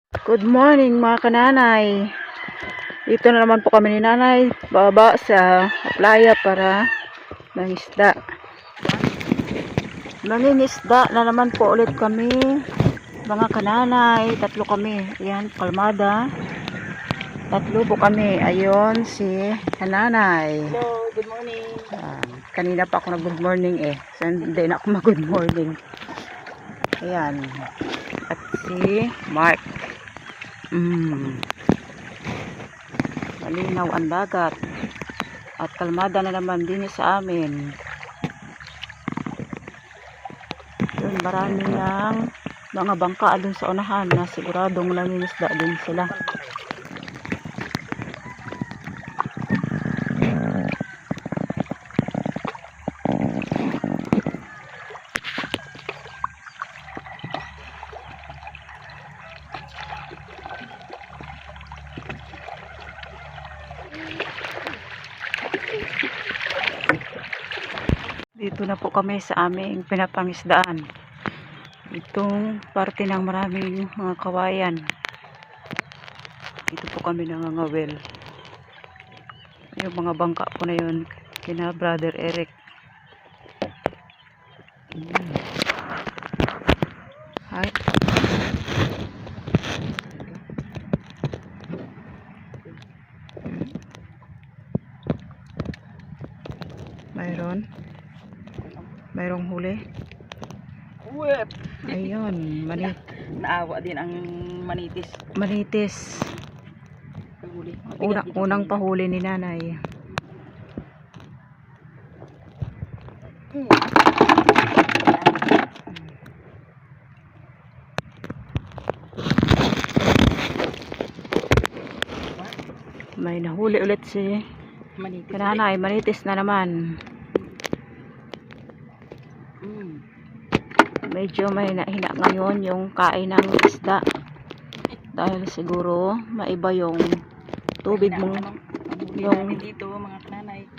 Good morning mga kananay. Dito na naman po kami ni nanay baba sa playa para mangisda. Mangingisda na naman po ulit kami mga kananay. Tatlo kami. Ayan, kalmada. Tatlo po kami. Ayun si kananay. Hello, good morning. Kanina pa ako nag good morning eh. So hindi na ako mag good morning. Ayan. At si Mark. Malinaw ang dagat at kalmada na naman din sa amin. Yun, marami ng mga bangka dun sa unahan na siguradong nangingisda din sila. Dito na po kami sa aming pinapangisdaan. Itong parte ng maraming mga kawayan. Dito po kami nangangawil. Yung mga bangka po na yun kina Brother Eric. Hi. Mayroong huli. Uwep! Ayun, Naawa din ang manitis. manitis. Pahuli. Unang pahuli ni nanay. May nahuli ulit si Manitis. nanay. Manitis na naman. Medyo may hina ngayon yung kain ng isda. Dahil siguro maiba yung tubig mo. Yung dito mga kananay.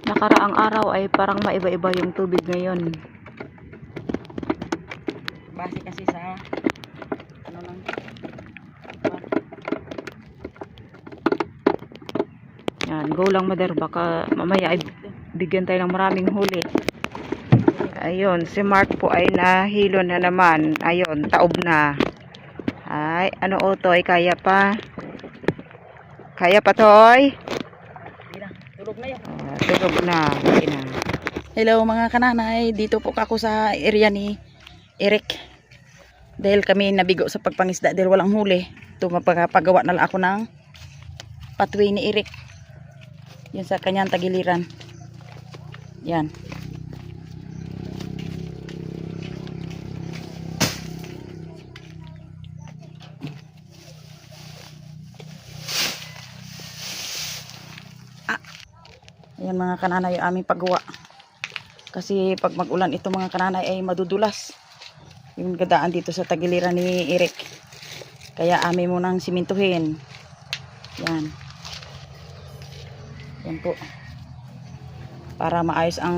nakaraang araw ay parang maiba-iba yung tubig ngayon. Base kasi sa ano lang. Yan, go lang mother. Baka mamaya ay bigyan tayo ng maraming huli. Ayun, si Mark po ay nahilo na naman. Ayun, taob na. Ay, ano Toy? Kaya pa? Kaya pa, Toy? Tulog na yan. Tulog na. Sige na. Hello mga kananay. Dito po ako sa area ni Eric. Dahil kami nabigo sa pagpangisda dahil walang huli. Ito mapagawa na lang ako ng pathway ni Eric. Yun sa kanyang tagiliran. Yan. Ayan mga kananay yung aming paggawa. Kasi pag mag-ulan ito mga kananay ay madudulas. Yung gadaan dito sa tagiliran ni Eric. Kaya amin munang simintuhin. Yan. Yan po. Para maayos ang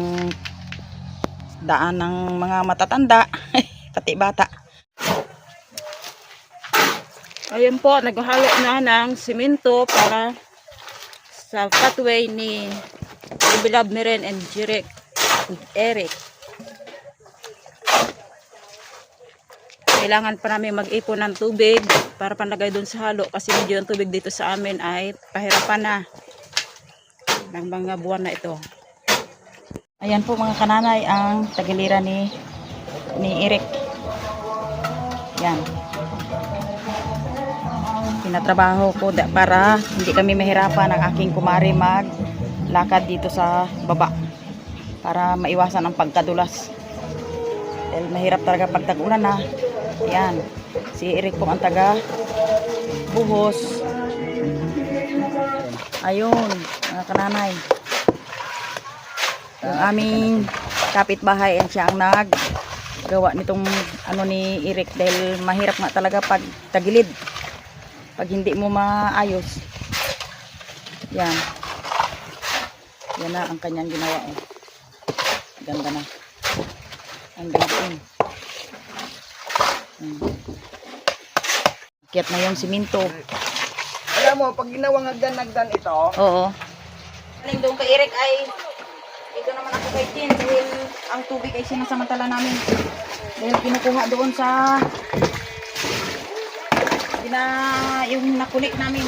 daan ng mga matatanda. Pati bata. Ayan po, naghalo na ng simento para sa pathway ni Bilab Miren and Eric. Kailangan pa namin mag-ipon ng tubig para panlagay doon sa halo kasi medyo yung tubig dito sa amin ay pahirapan na ng mga buwan na ito. Ayan po mga kananay ang tagiliran ni Eric. Yan. Pinatrabaho ko para hindi kami mahirapan ang aking kumari maglakad dito sa baba para maiwasan ang pagkadulas. Dahil mahirap talaga pag tag-ulan na. Yan. Si Eric po ang taga buhos. Ayun, mga kananay. Yung aming kapitbahay and siya ang naggawa nitong ano ni Eric dahil mahirap nga talaga pag tagilid. Pag hindi mo maayos. Yan. Yan na ang kanyang ginawa. Ganda na. Ang ganda. Akyat na yung siminto. Alam mo, pag ginawang hagdan-hagdan ito, Oo. Aling doon kay Eric ay dito naman ako kay Tin dahil ang tubig ay sinasamantala namin. Dahil kinukuha doon sa yung nakulik namin.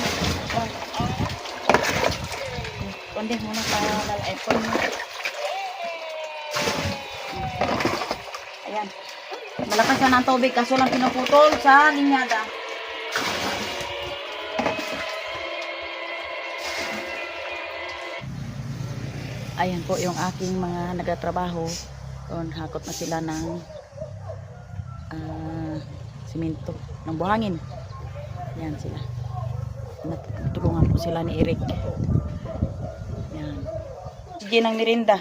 Kundi muna sa iPhone. Ayan. Malakas na ang tubig kaso lang pinuputol sa linyada. Ayan po yung aking mga nagatrabaho. Doon, hakot na sila ng simento, ng buhangin. Ayan sila. Natulungan po sila ni Eric. Ayan. Sige ng mirinda.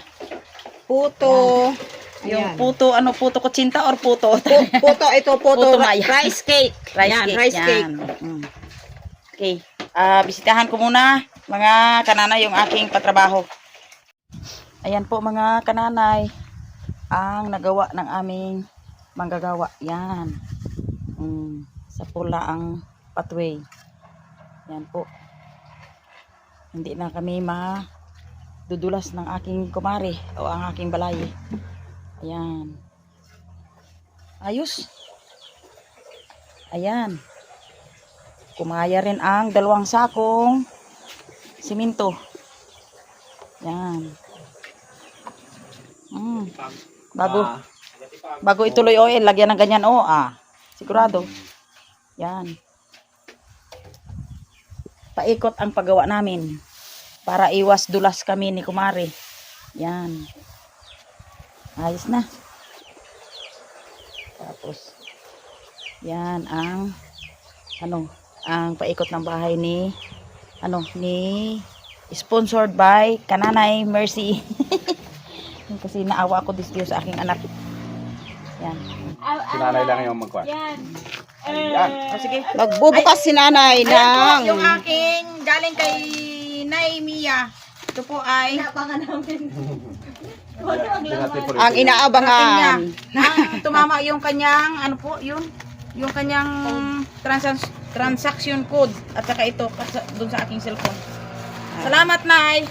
Puto. Yung puto, ano puto kutsinta or puto? Puto, ito puto, Puto maya. rice cake. Yan, rice cake. Mm. Okay. Bisitahan ko muna mga kananay yung aking patrabaho. Ayan po mga kananay ang nagawa ng aming manggagawa. Yan. Sa pula ang pathway. Yan po. Hindi na kami madudulas ng aking kumari o ang aking balay. Ayan. Ayos. Ayan. Kumaya rin ang 2 sakong siminto. Yan. Bago ituloy oil, lagyan ng ganyan sigurado. Yan. Paikot ang paggawa namin para iwas dulas kami ni kumare. Yan. Ayos na. Tapos yan ang ang paikot ng bahay ni sponsored by Kananay Mercy. Kasi naawa ako this year sa aking anak. Yan. Si nanay lang yung magkwan. Yan. Sige. Magbubukas si nanay Ayan po, ng... yung aking galing kay Nay Mia. Ito po ay Ang inaabangan. tumama yung kanyang yung kanyang transaction code at saka ito doon sa aking cellphone. Salamat, Nay.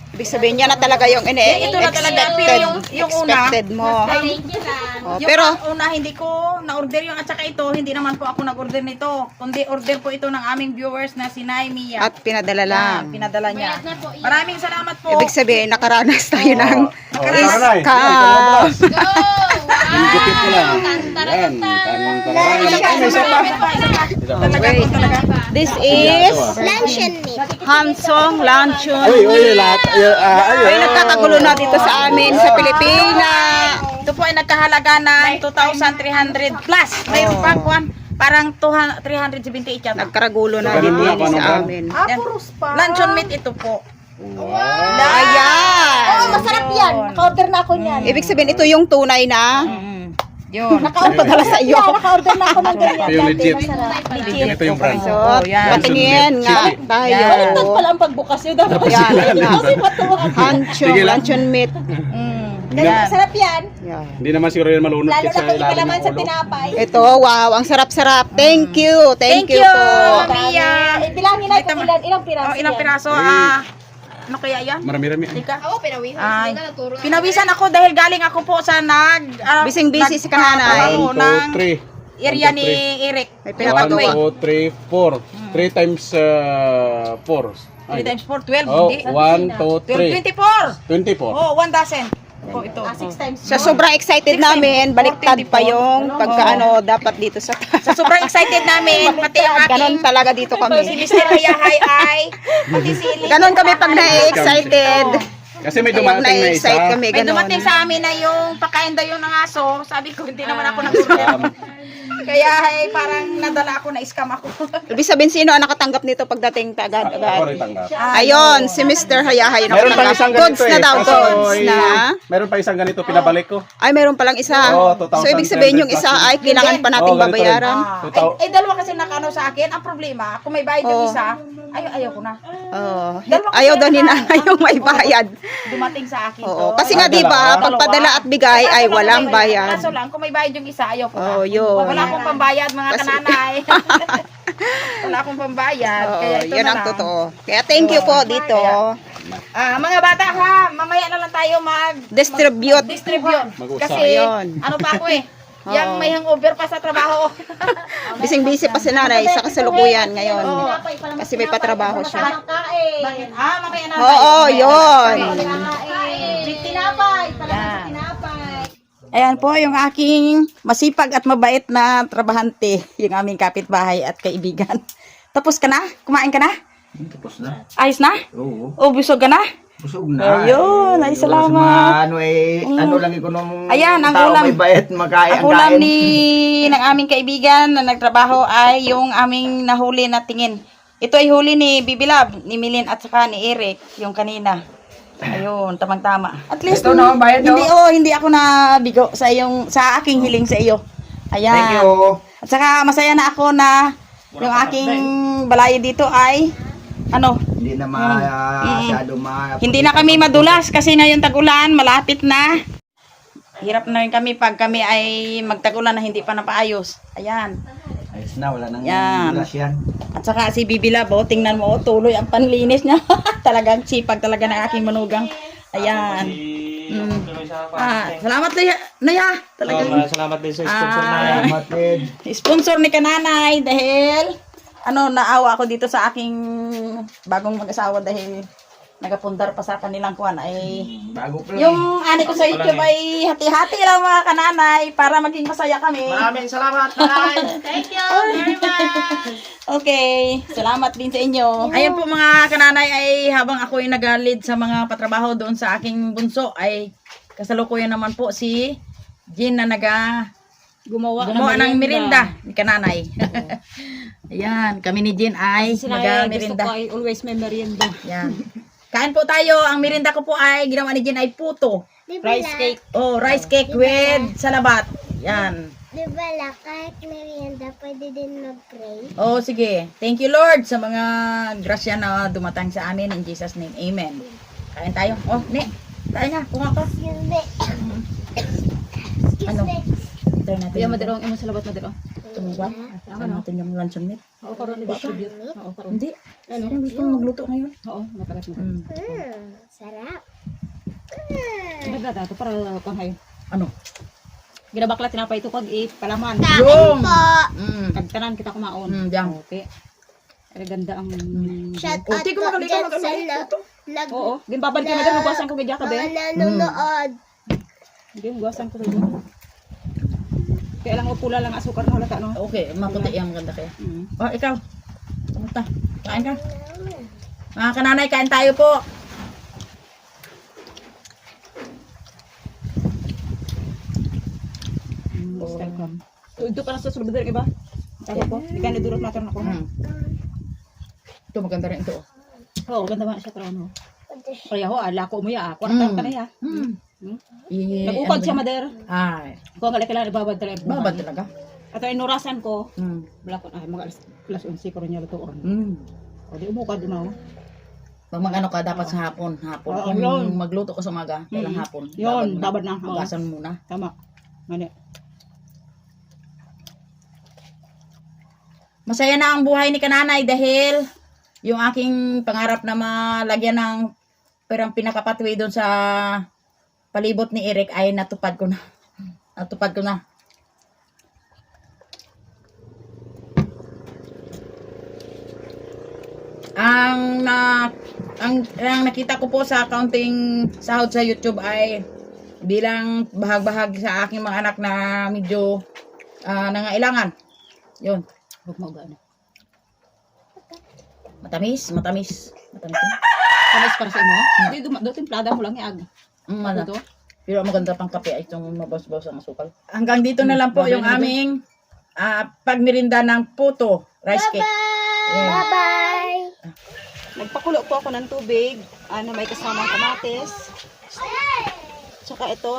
Ibig sabihin niya na talaga yung Ito na talaga, pero yung una, expected mo. yung Pero una hindi ko na-order yung at saka ito, hindi naman po ako nag-order nito. Kundi order po ito ng aming viewers na si Nay Mia. at pinadala lang. Pinadala niya. Maraming salamat po. Ibig sabihin nakaranas tayo ng Nanay. scam. Gigupit ko lang. Yan. Tanong Talaga po talaga. This is Hansong Luncheon. Uy, lahat. Ay, nagkakagulo na dito sa amin sa Pilipinas. Ito po ay nagkahalaga ng 2,300 plus. Mayroon pa parang 378 yata. Nagkaragulo na dito sa amin. Luncheon meat ito po. Ayan. Masarap yan. Naka-order na ako niyan. Ibig sabihin ito yung tunay na Yun. nakapadala sa iyo. Naka-order na ako ng ganyan. Yung legit. Masarap. Ito yung brand. So, yan. patingin nga tayo. Baliktad pala ang pagbukas yun. Dapat Yan, yan. kasi matuwa. Hanchong, Sige lang. luncheon meat. Masarap yan. Yan. Hindi naman siguro yan malunod Lalo na sa kung ilalim ikalaman ng sa ulo. tinapay. Ito, wow, ang sarap-sarap. Thank you. Thank you po. Mia. Bilangin na kung ilang piraso Ilang yan. piraso? Ano kaya yan? Marami-rami. Oo, pinawisan. Ay, pinawisan ako dahil galing ako po sa Bising-busy si Kananay. 1, 2, 3. area ni Eric. May 1, pinapagawa. 2, 3, 4. 3 times 4. 3 times 4, 12. Oh, Hindi. 1, 2, 3. 24. 24. Oh, 1 dozen. Oh, ito. 6 times. Sa sobrang excited 16, namin, baliktad pa 24. yung pagka dapat dito sa Sa sobrang excited namin, pati ang Ganon aking talaga dito si kami. Mr. Hayahay ay pati si Eli. Ganon kami pag na-excited. Kasi may Pag dumating na isa. na-excite kami, May ganon. dumating sa amin na yung pakain daw yung ng aso. Sabi ko, hindi naman ako nag-order. Kaya ay parang nadala ako, na-scam ako. Ibig sabihin, sino ang nakatanggap nito pagdating Ako rin agad-agad? tanggap. Ayun, si Mr. Hayahay Meron pang isang Goods ganito na daw, Kaso, goods na. Meron pa isang ganito, pinabalik ko. Ay, meron palang isa. Oo, 2,300 So, ibig sabihin yung isa ay kailangan pa nating Oo, ganito rin. babayaran. Ay, dalawa kasi nakano sa akin. Ang problema, kung may bayad yung isa, ayaw ko na. Oh, Dalawa ayaw kasi daw ni na- nanay yung may bayad. Dumating sa akin Oo, to. kasi nga 'di ba, pagpadala at bigay ay walang bayad. Kaso lang, kung may bayad yung isa, ayaw ko na. Oh, yun. Wala akong pambayad mga kananay. Wala akong pambayad. Kaya ito yun na ang lang. totoo. Kaya thank you po dito. Mga bata ha, mamaya na lang tayo Distribute. mag-distribute. Mag-usap. Kasi Ayun. ano pa ako eh. Yang may hangover pa sa trabaho. Bising-busy pa si nanay sa kasalukuyan ngayon. Oo. Kasi may patrabaho siya. Kain. Mamaya na Oo, yun. Tinapay. Pala sa tinapay. Ayan po yung aking masipag at mabait na trabahante, yung aming kapitbahay at kaibigan. Tapos ka na? Kumain ka na? Tapos na. Ayos na? Oo. O busog ka na? Busog na. Ayun, ay salamat. Ano lang iko nung Ayan, ang tao ulam. may bayat makain Ang ulam ng aming kaibigan na nagtrabaho ay yung aming nahuli na tingin. Ito ay huli ni Bibilab, ni Milin at saka ni Eric, yung kanina. Ayun, tamang-tama. At least Ito na, bayad hindi ako nabigo sa aking hiling sa iyo. Ayan. Thank you. At saka masaya na ako na yung aking balay dito ay Hindi na masyado hindi na kami madulas kasi ngayon tag-ulan, malapit na. Hirap na rin kami pag kami ay magtag-ulan na hindi pa napaayos. Ayan. Ayos na, wala nang Yan. bulas yan. At saka si Bibilab, tingnan mo, tuloy ang panlinis niya. Talagang sipag talaga ng aking manugang. Ayan. Salamat Naya. Talagang Salamat din sa sponsor na Salamat din. sponsor ni Kananay dahil naawa ako dito sa aking bagong mag-asawa dahil nagapundar pa sa kanilang kuwan ay Bago pa lang. yung ani ko sa YouTube ay hati-hati lang mga kananay para maging masaya kami. Maraming salamat, Nay. Thank you very much. Okay, salamat din sa inyo. Ayun po mga kananay ay habang ako ay nag-lead sa mga patrabaho doon sa aking bunso ay kasalukuyan naman po si Jean na gumawa ng merinda ni kananay. Ayan, kami ni Jean ay mag-merinda. always may merienda. Yan. Kain po tayo. Ang merinda ko po ay ginawa ni Jean ay puto. Rice cake. Oh, rice cake with salabat. Yan. Di ba la, kahit merienda, pwede din mag-pray? Oh, sige. Thank you Lord sa mga grasya na dumatang sa amin in Jesus name. Amen. Kain tayo. Oh, ne. Kain na. Kuha ka. Excuse me. Excuse Ano? me. Tayo natin. Kuya madirong, imo salabat madirong. Tumubat. Ano natin yung luncheon meat? Oo, karon distribute. Oo, karon. Hindi. Ano? Gusto mo magluto ngayon? Oo, napalat mo. Sarap. Dagat ato para panghay. Ano? Ginabakla tinapay ito pag palaman. Yung. Po. Mm. Kita kumaon. Diyan. Okay. Ay ganda ang Shout Oh, out di ko po magaling dyan ka sa mag-ano. Oo, gimbabad kay madam guwasan ko kay Jaka mga be. nanonood. Hindi guwasan ko kay Jaka. Kaya lang pula lang asukar na halata no. Okay, maputi yung maganda kaya. Mm. Oh, ikaw. Kamusta? Kain ka? Mga kananay, kain tayo po. Ito pa na sa sulod iba. Ako po, ikan ni durot natin ako. Ito maganda rin ito. Oo, ganda ba siya karon no. Kaya ho, lako mo ya, ako ka na ya. Nag-upad siya mader. Ay, Ko nga kailangan ibabad talaga. babad talaga. At ay inurasan ko, Mm. wala ko ay mga plus 11 ko rin niya lutoon. Mm. O di umukad din ako. Pag mag-ano ka, dapat sa hapon. Hapon. Oo, Kung yun. magluto ko sa umaga, kailang Mm. hapon. Yun, babad babad na. Oo. Hugasan muna. Tama. Mani. Masaya na ang buhay ni kananay dahil yung aking pangarap na malagyan ng perang pinakapatwi doon sa palibot ni Eric ay natupad ko na. Natupad ko na. Ang nakita ko po sa accounting sahod sa YouTube ay bilang bahag-bahag sa aking mga anak na medyo nangailangan. Yun. Huwag mo gana. Matamis. Matamis. Kamis para sa imo. Hindi do timplada mo lang iag. Ano? Ito. Pero maganda pang kape ay itong mabaws-baws ang asukal. Hanggang dito na lang po yung aming pagmerinda ng puto rice cake. Yeah. Bye-bye. Nagpakulo po ako ng tubig na may kasamang kamatis. Tsaka ito,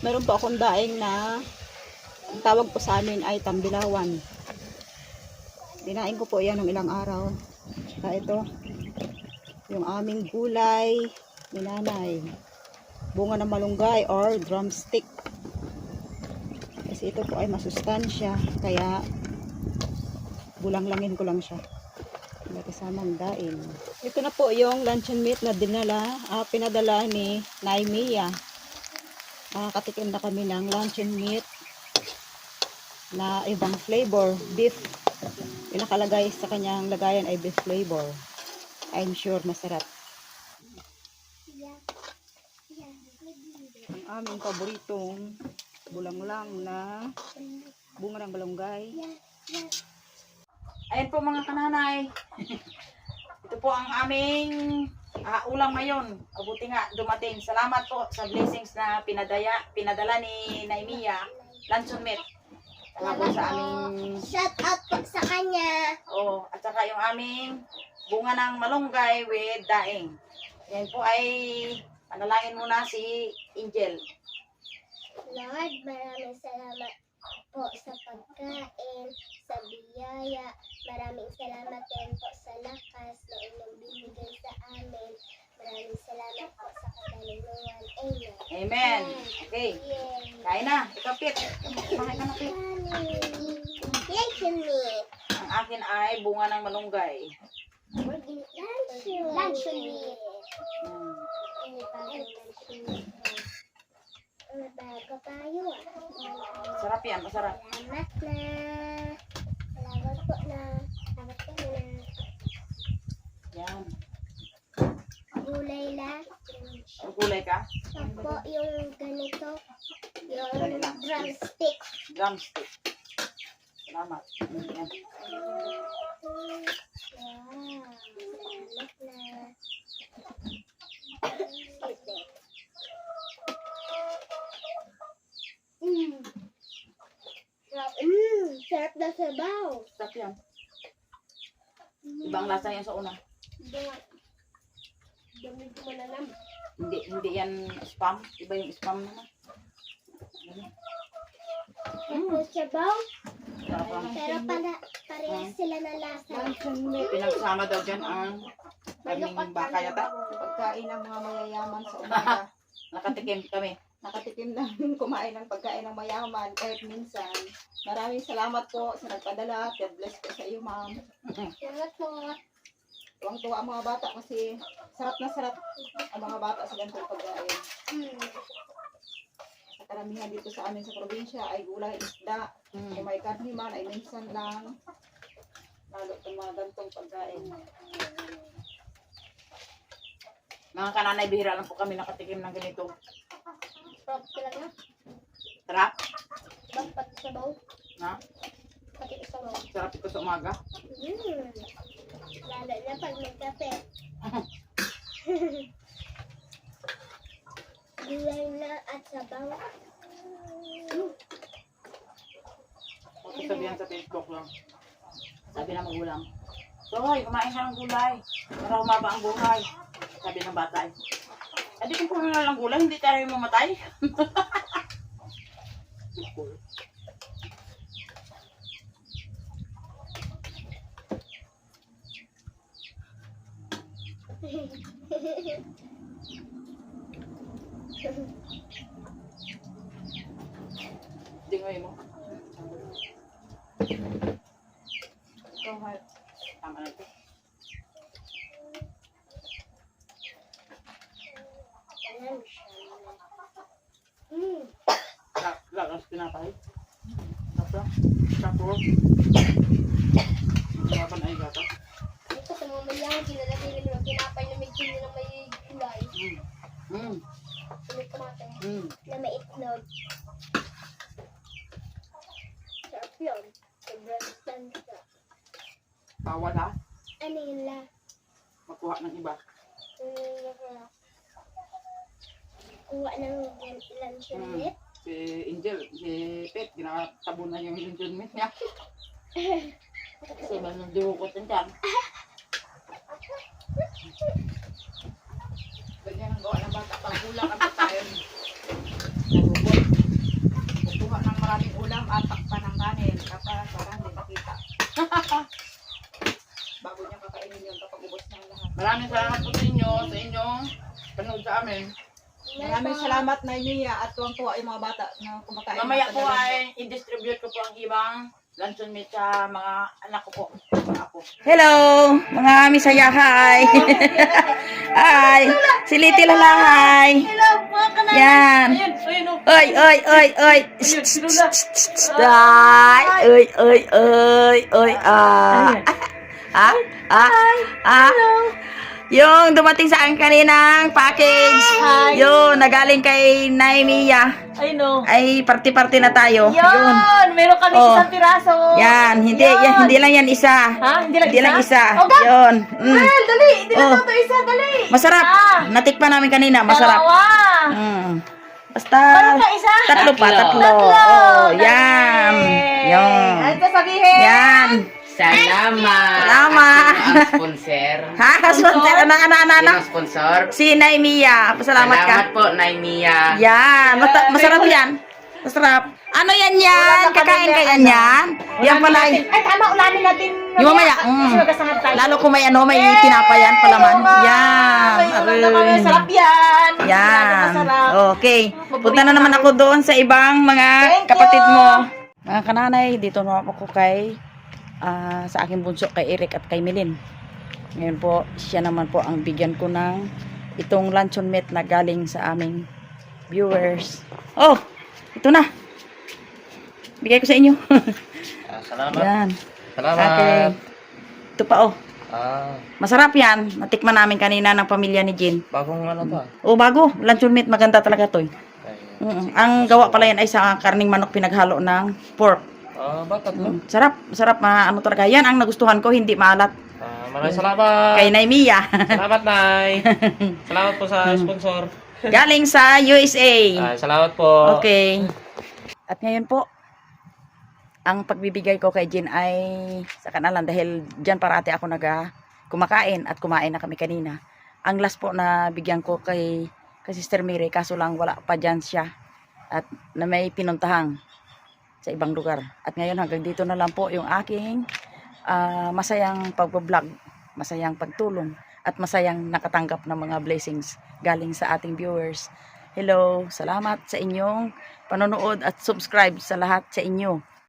meron po akong daing na ang tawag po sa amin ay tambilawan. Dinain ko po yan ng ilang araw. Tsaka ito, yung aming gulay ni nanay. Bunga ng malunggay or drumstick. Kasi Kasi ito po ay masustansya, kaya bulang-langin ko lang siya. May kasamang daing. Ito na po yung luncheon meat na pinadala ni Naimia. Nakakatikim na kami ng luncheon meat na ibang flavor, beef. Yung nakalagay sa kanyang lagayan ay beef flavor. I'm sure masarap. Ang aming paboritong bulang-lang na bunga ng balonggay. Ayan po mga kananay. Ito po ang aming ulam ngayon. Mabuti nga dumating. Salamat po sa blessings na pinadala ni Naimia. Luncheon meat. Salamat sa aming Shout out po sa kanya. at saka yung aming bunga ng malunggay with daing. Yan po ay panalangin muna si Angel. Lord, maraming salamat po sa pagkain, sa biyaya. Maraming salamat din po sa lakas na inyong binigay sa amin. Maraming salamat po sa katalungan. Amen. Amen. Okay. Yay! Kain na. Ikaw, Pit. Kumain ka na, Pit. Luncheon meat. Ang akin ay bunga ng malunggay. Luncheon meat. Ano ba ang luncheon meat? Bago tayo Sarap yan. Masarap. Salamat na. Salamat po na. Salamat po na. Yan. Gulay lang. Gulay ka? Opo, yung ganito. Yung Dali lang. drumstick. Drumstick. Salamat. Yan. Wow. Salamat na. Sarap na sabaw. Sarap yan. Ibang lasa yan sa una. Dami ko malalam. Hindi yan spam. Iba yung spam naman. Ito sabaw. Sarap ang Pero parehas sila na lasa. pinagsama daw dyan ang kaming baka yata. Pagkain ng mga mayayaman sa umaga. Nakatikim kami. Nakatikim na kumain ng pagkain ng mayaman kahit minsan. Maraming salamat po sa nagpadala. God bless po sa iyo, ma'am. Salamat po. Tuwang-tuwa ang mga bata kasi sarap na sarap ang mga bata sa ganitong pagkain. Sa karamihan dito sa amin sa probinsya ay gulay, isda. Kung may karne man ay minsan lang. Lalo itong mga ganitong pagkain. Mga kananay, bihira lang po kami nakatikim ng ganito. Sarap talaga. Sarap. Pati sabaw. Na? Pati sabaw. Sarap ito sa umaga. Lalo na pag nagkape. Gulay na at sabaw. Kasi sabihan sa Facebook lang. Sabi na magulang. Soy, kumain ka ng gulay. Para humaba ang buhay. Sabi ng bata eh. Adi kung puno na lang gulay, hindi tayo mamatay. Dingoy mo. Ito, tama na ito. Lakas pinapay. Tapos, harapan ay gata. Ito sa mga mayang ginalagay nila ng tinapay na may chili na may gulay. May kamate na may itlog. Sarap yun. Sobrang stanza. Bawal ha. Ano yun la? Makuha ng iba. Kuha ng luncheon meat. Si Angel, si Pet, ginatabo na yung luncheon meat niya. Kasi may nagdurukot yan dyan. Ganyan ang gawa ng bata. Pag ulam ang pagkain. Nagukot. Kukuha ng maraming ulam at takpan ng kanin. Kapag para hindi makita. Bago niya kakainin yun kapag ubos na ang lahat. Maraming salamat po sa inyo, sa inyong panood sa amin. Maraming salamat na Mia at tuwang-tuwa yung mga bata na kumakain. Mamaya po ay i-distribute ko po ang ibang luncheon meat sa mga anak ko po. Mga apo. Hello, mga misaya, hi. Hi. Si Liti Lalahay. Hello po, kanay. Yan. Oy, oy, oy, oy. Oy, Yung dumating sa akin kaninang package. Yun, nagaling kay Naimia. Ay, no. Ay, party-party na tayo. Yun! Meron kami Oh. isang piraso. Yan, hindi lang yan isa. Ha? Hindi lang Hindi lang isa? isa. Oh, God! Yun. Well, dali! Hindi Oh. na to isa, dali! Masarap. Natikpan namin kanina, masarap. Dalawa! Basta Meron ka isa? tatlo pa, tatlo. Tatlo! Oh, yan. Yun. Ano sabihin? Yan. Salamat. Salamat. Ang sponsor. Ha? Sponsor? Ano? Sino sponsor? Si Naimia. Pasalamat ka. Salamat po, Naimia. Yan. Masarap yan. Masarap. Ano yan? Kakain ka yan? Yan pala. Ay, tama, ulamin natin. Yung mamaya. Kasi magkasangad tayo. Lalo kung may tinapay yan palaman. Yan. Aray. Sarap yan. Yan. Masarap. Okay. Punta na naman ako doon sa ibang mga Thank you. kapatid mo. Mga kananay, dito na ako kay sa aking bunso, kay Eric at kay Milin. Ngayon po, siya naman po ang bigyan ko ng itong luncheon meat na galing sa aming viewers. Oh, ito na. Bigay ko sa inyo. Salamat. Yan. Salamat. Okay. Ito pa oh. Ah, Masarap yan. Natikman namin kanina ng pamilya ni Jean. bagong ano to? Oh, bago. Luncheon meat. Maganda talaga to. Ang gawa pala yan ay sa karning manok pinaghalo ng pork. Bakit no? Sarap. Sarap. Ano talaga. Yan ang nagustuhan ko. Hindi maalat. Maraming salamat. Kay Naimia. Salamat, Nay. Salamat po sa sponsor. Galing sa USA. Salamat po. Okay. At ngayon po, ang pagbibigay ko kay Jean ay sa kanalan dahil dyan parati ako kumakain at kumain na kami kanina. Ang last po na bigyan ko kay Sister Mary, kaso lang wala pa dyan siya at na may pinuntahang sa ibang lugar. At ngayon hanggang dito na lang po yung aking masayang pag-vlog, masayang pagtulong at masayang nakatanggap ng mga blessings galing sa ating viewers. Hello, salamat sa inyong panonood at subscribe sa lahat sa inyo.